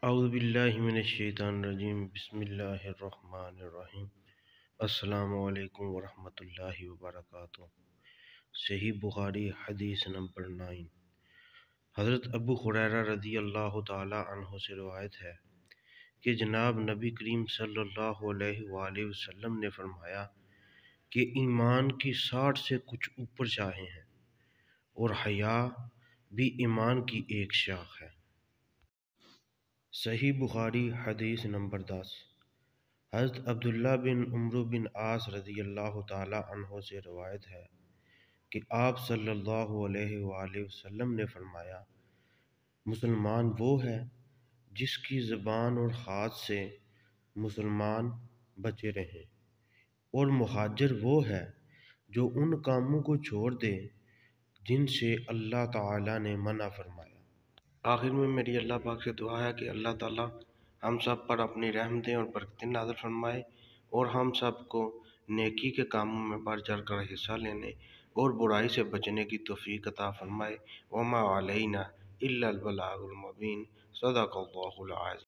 اعوذ باللہ من الشیطان الرجیم بسم اللہ الرحمن الرحیم السلام علیکم ورحمۃ اللہ وبرکاتہ۔ صحیح بخاری حدیث نمبر 9۔ حضرت ابو ہریرہ رضی اللہ تعالی عنہ سے روایت ہے کہ جناب نبی کریم صلی اللہ علیہ وآلہ وسلم نے فرمایا کہ ایمان کی 60 سے کچھ اوپر شاخیں ہیں اور حیا بھی ایمان کی ایک شاخ ہے۔ صحیح بخاری حدیث نمبر 10۔ حضرت عبداللہ بن عمرو بن عاص رضی اللہ تعالی عنہ سے روایت ہے کہ آپ صلی اللہ علیہ وآلہ وسلم نے فرمایا، مسلمان وہ ہے جس کی زبان اور ہاتھ سے مسلمان بچے رہیں، اور مہاجر وہ ہے جو ان کاموں کو چھوڑ دے جن سے اللہ تعالیٰ نے منع فرمایا۔ آخر میں میری اللہ پاک سے دعا ہے کہ اللہ تعالیٰ ہم سب پر اپنی رحمتیں اور برکتیں نازل فرمائے اور ہم سب کو نیکی کے کاموں میں بڑھ چڑھ کر حصہ لینے اور برائی سے بچنے کی توفیق عطا فرمائے۔ وما علینا الا البلاغ المبین۔ صدق اللہ العظیم۔